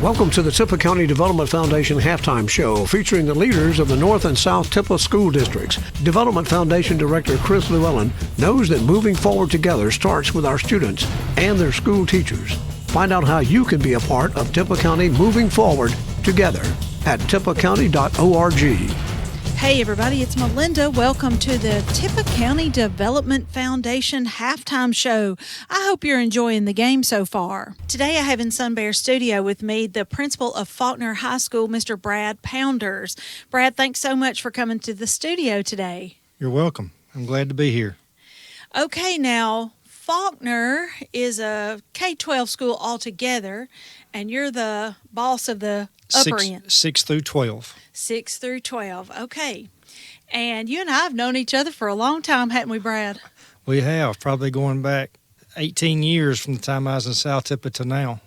Welcome to the Tippah County Development Foundation Halftime Show, featuring the leaders of the North and South Tippah school districts. Development Foundation Director Chris Llewellyn knows that moving forward together starts with our students and their school teachers. Find out how you can be a part of Tippah County moving forward together at tippahcounty.org. Hey everybody, it's Melinda. Welcome to the Tippah County Development Foundation Halftime Show. I hope you're enjoying the game so far. Today I have in Sun Bear Studio with me the principal of Falkner High School, Mr. Brad Pounders. Brad, thanks so much for coming to the studio today. You're welcome. I'm glad to be here. Okay, now Falkner is a K-12 school altogether, and you're the boss of the upper end. 6 through 12. 6 through 12. Okay. And you and I have known each other for a long time, haven't we, Brad? We have, probably going back 18 years from the time I was in South Tippah to now.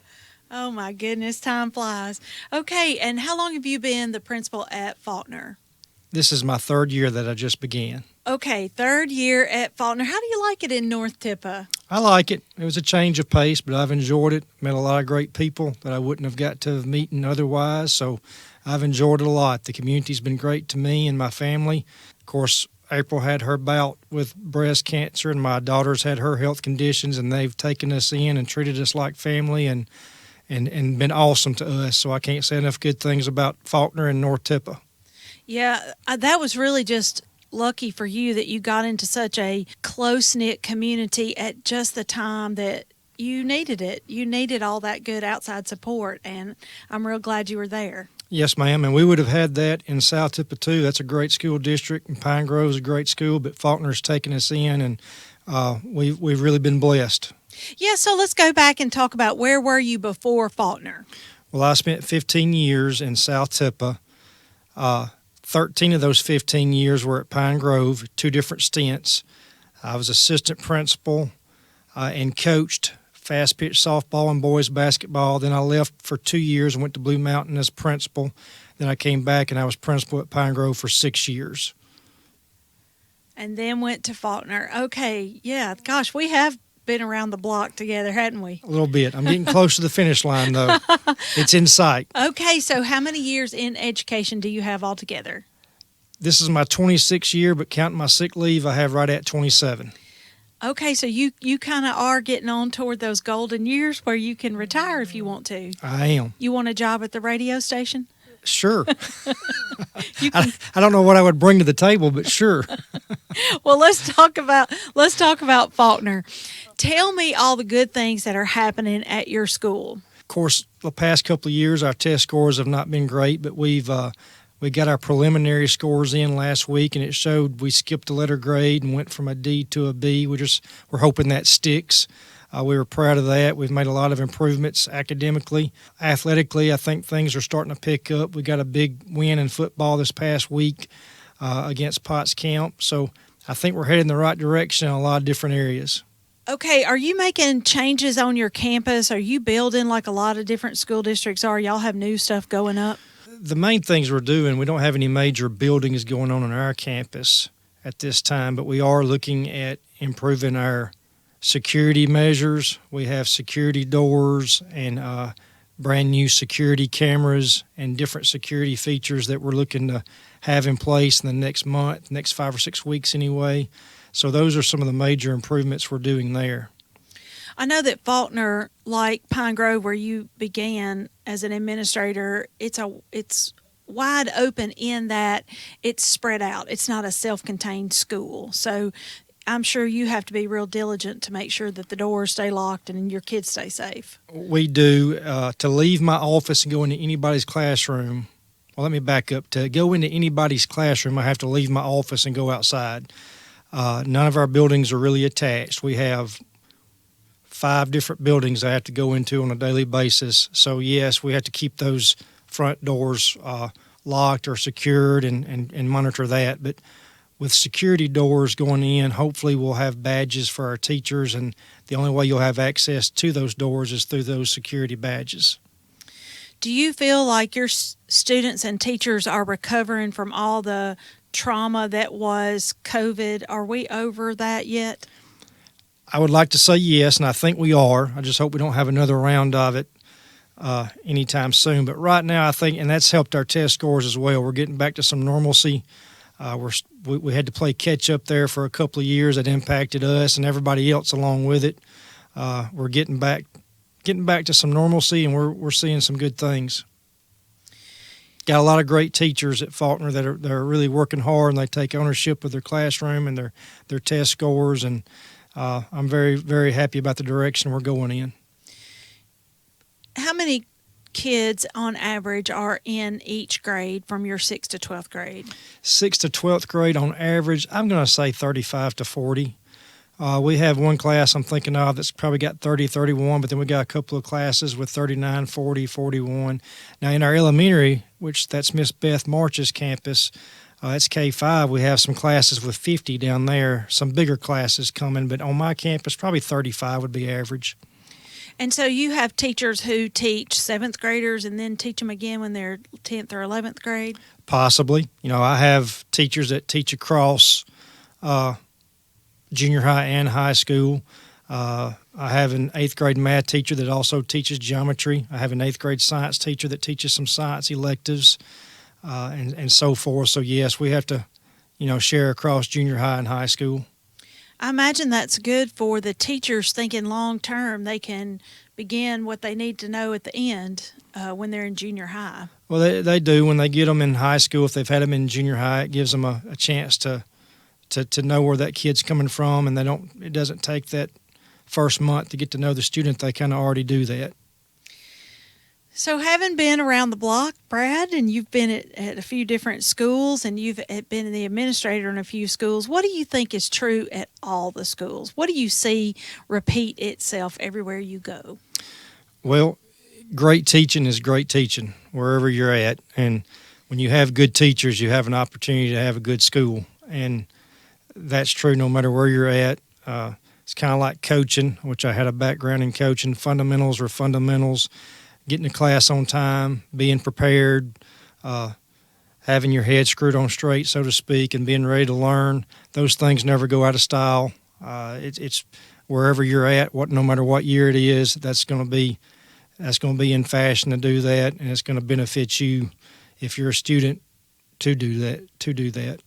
Oh, my goodness. Time flies. Okay. And how long have you been the principal at Falkner? This is my third year that I just began. Okay. Third year at Falkner. How do you like it in North Tippah? I like it. It was a change of pace, but I've enjoyed it. Met a lot of great people that I wouldn't have got to have meeting otherwise, so I've enjoyed it a lot. The community's been great to me and my family. Of course, April had her bout with breast cancer, and my daughter's had her health conditions, and they've taken us in and treated us like family and been awesome to us. So I can't say enough good things about Falkner and North Tippah. Yeah, that was really just lucky for you that you got into such a close-knit community at just the time that you needed it. You needed all that good outside support, and I'm real glad you were there. Yes, ma'am, and we would have had that in South Tippah, too. That's a great school district, and Pine Grove's a great school, but Falkner's taken us in, and we've really been blessed. Yeah, so let's go back and talk about where were you before Falkner? Well, I spent 15 years in South Tippah. 13 of those 15 years were at Pine Grove, 2 different stints. I was assistant principal and coached fast pitch softball and boys basketball. Then I left for 2 years and went to Blue Mountain as principal. Then I came back and I was principal at Pine Grove for 6 years. And then went to Falkner. Okay, yeah, gosh, we have been around the block together, hadn't we? A little bit. I'm getting close to the finish line, though. It's in sight. Okay, so how many years in education do you have altogether? This is my 26th year, but counting my sick leave, I have right at 27. Okay, so you kind of are getting on toward those golden years where you can retire if you want to. I am. You want a job at the radio station? Sure. I don't know what I would bring to the table, but sure. Well, let's talk about Falkner. Tell me all the good things that are happening at your school. Of course, the past couple of years, our test scores have not been great, but we got our preliminary scores in last week, and it showed we skipped a letter grade and went from a D to a B. We're hoping that sticks. We were proud of that. We've made a lot of improvements academically. Athletically, I think things are starting to pick up. We got a big win in football this past week against Potts Camp, so I think we're heading in the right direction in a lot of different areas. Okay, are you making changes on your campus? Are you building like a lot of different school districts are? Y'all have new stuff going up? The main things we're doing, we don't have any major buildings going on our campus at this time, but we are looking at improving our security measures. We have security doors and brand new security cameras and different security features that we're looking to have in place in the next month, next 5 or 6 weeks anyway. So those are some of the major improvements we're doing there. I know that Falkner, like Pine Grove, where you began as an administrator, it's wide open in that it's spread out. It's not a self-contained school. So I'm sure you have to be real diligent to make sure that the doors stay locked and your kids stay safe. We do. To leave my office and go into anybody's classroom, well, let me back up. To go into anybody's classroom, I have to leave my office and go outside. None of our buildings are really attached. We have 5 different buildings I have to go into on a daily basis. So, yes, we have to keep those front doors locked or secured and monitor that. But with security doors going in, hopefully we'll have badges for our teachers, and the only way you'll have access to those doors is through those security badges. Do you feel like your students and teachers are recovering from all the trauma that was COVID? Are we over that yet? I would like to say yes, and I think we are. I just hope we don't have another round of it. anytime soon. But right now, I think, and that's helped our test scores as well. We're getting back to some normalcy. We had to play catch up there for a couple of years. That impacted us and everybody else along with it. We're getting back to some normalcy, and we're seeing some good things. Got a lot of great teachers at Falkner that are really working hard, and they take ownership of their classroom and their test scores. And I'm very, very happy about the direction we're going in. How many kids on average are in each grade from your 6th to 12th grade? 6th to 12th grade on average, I'm going to say 35 to 40. We have one class I'm thinking of that's probably got 30, 31, but then we got a couple of classes with 39, 40, 41. Now, in our elementary, which that's Miss Beth March's campus, it's K-5, we have some classes with 50 down there, some bigger classes coming, but on my campus, probably 35 would be average. And so you have teachers who teach 7th graders and then teach them again when they're 10th or 11th grade? Possibly. I have teachers that teach across junior high and high school. I have an 8th grade math teacher that also teaches geometry. I have an 8th grade science teacher that teaches some science electives and so forth. So, yes, we have to, share across junior high and high school. I imagine that's good for the teachers thinking long term. They can begin what they need to know at the end when they're in junior high. Well, they do. When they get them in high school, if they've had them in junior high, it gives them a chance to know where that kid's coming from, and it doesn't take that first month to get to know the student. They kind of already do that. So having been around the block, Brad, and you've been at a few different schools, and you've been the administrator in a few schools, what do you think is true at all the schools? What do you see repeat itself everywhere you go? Well, great teaching is great teaching wherever you're at, and when you have good teachers, you have an opportunity to have a good school, and that's true no matter where you're at. It's kind of like coaching, which I had a background in coaching. Fundamentals are fundamentals. Getting to class on time, being prepared, having your head screwed on straight, so to speak, and being ready to learn. Those things never go out of style. It's wherever you're at, no matter what year it is, that's going to be in fashion to do that, and it's going to benefit you if you're a student to do that.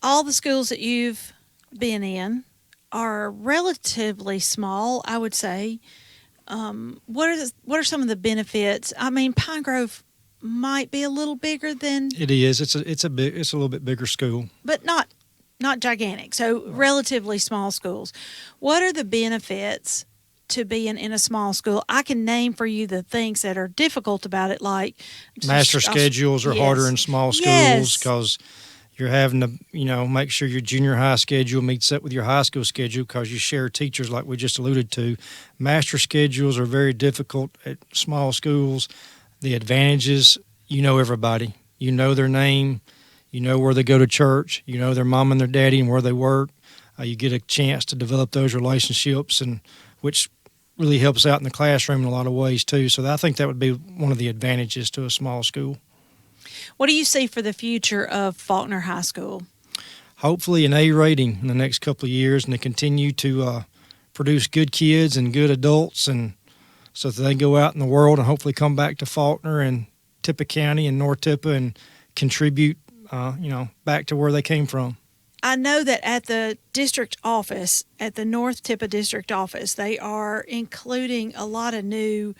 All the schools that you've been in are relatively small, I would say. What are some of the benefits? I mean, Pine Grove might be a little bigger than it is. It's a little bit bigger school, but not gigantic. So relatively small schools. What are the benefits to being in a small school? I can name for you the things that are difficult about it, like master schedules are harder in small schools because you're having to, make sure your junior high schedule meets up with your high school schedule because you share teachers like we just alluded to. Master schedules are very difficult at small schools. The advantages, everybody. You know their name. You know where they go to church. You know their mom and their daddy and where they work. You get a chance to develop those relationships, and which really helps out in the classroom in a lot of ways too. So I think that would be one of the advantages to a small school. What do you see for the future of Falkner High School? Hopefully an A rating in the next couple of years, and to continue to produce good kids and good adults, and so that they go out in the world and hopefully come back to Falkner and Tippah County and North Tippah and contribute, back to where they came from. I know that at the district office, at the North Tippah district office, they are including a lot of new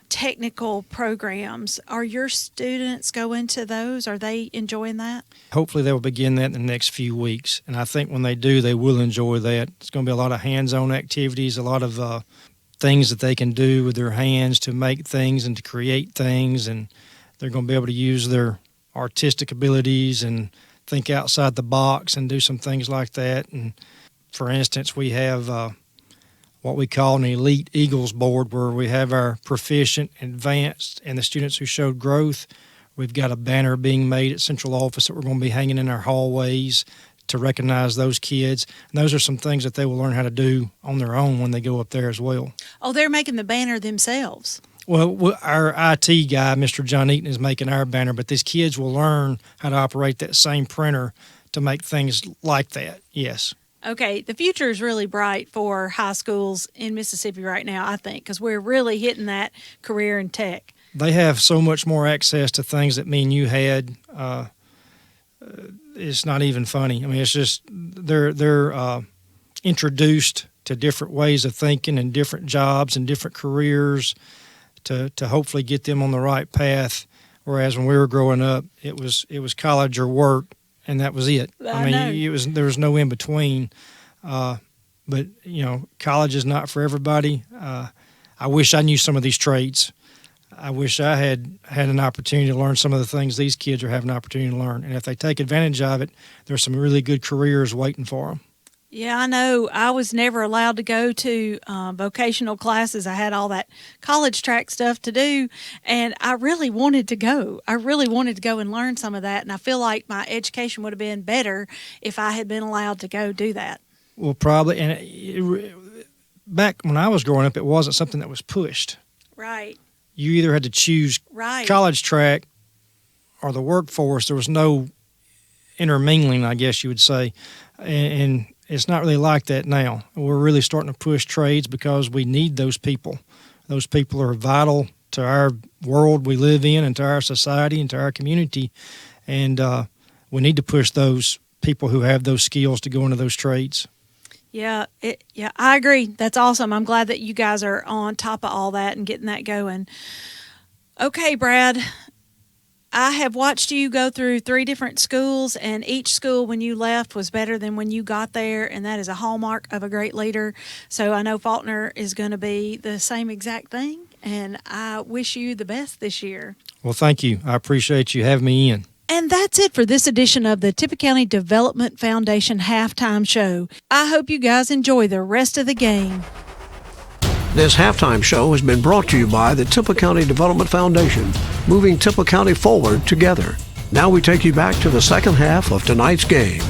technical programs. Are your students going to those? Are they enjoying that? Hopefully they will begin that in the next few weeks, and I think when they do, they will enjoy that. It's going to be a lot of hands-on activities, a lot of things that they can do with their hands to make things and to create things, and they're going to be able to use their artistic abilities and think outside the box and do some things like that. And for instance, we have what we call an Elite Eagles board, where we have our proficient, advanced, and the students who showed growth. We've got a banner being made at central office that we're going to be hanging in our hallways to recognize those kids. And those are some things that they will learn how to do on their own when they go up there as well. Oh, they're making the banner themselves. Well, our IT guy, Mr. John Eaton, is making our banner, but these kids will learn how to operate that same printer to make things like that, yes. Okay, the future is really bright for high schools in Mississippi right now, I think, because we're really hitting that career in tech. they have so much more access to things that me and you had. It's not even funny. I mean, it's just they're introduced to different ways of thinking and different jobs and different careers to hopefully get them on the right path. Whereas when we were growing up, it was college or work, and that was it. I mean, there was no in between. But college is not for everybody. I wish I knew some of these trades. I wish I had an opportunity to learn some of the things these kids are having an opportunity to learn. And if they take advantage of it, there's some really good careers waiting for them. Yeah, I know. I was never allowed to go to vocational classes. I had all that college track stuff to do, and I really wanted to go. I really wanted to go and learn some of that, and I feel like my education would have been better if I had been allowed to go do that. Well, probably. And back when I was growing up, it wasn't something that was pushed. Right. You either had to choose college track or the workforce. There was no intermingling, I guess you would say. And it's not really like that now. We're really starting to push trades because we need those people. Those people are vital to our world we live in and to our society and to our community. And we need to push those people who have those skills to go into those trades. Yeah, I agree. That's awesome. I'm glad that you guys are on top of all that and getting that going. Okay, Brad, I have watched you go through 3 different schools, and each school when you left was better than when you got there, and that is a hallmark of a great leader. So I know Falkner is going to be the same exact thing, and I wish you the best this year. Well, thank you. I appreciate you having me in. And that's it for this edition of the Tippah County Development Foundation Halftime Show. I hope you guys enjoy the rest of the game. This halftime show has been brought to you by the Tippah County Development Foundation, moving Tippah County forward together. Now we take you back to the second half of tonight's game.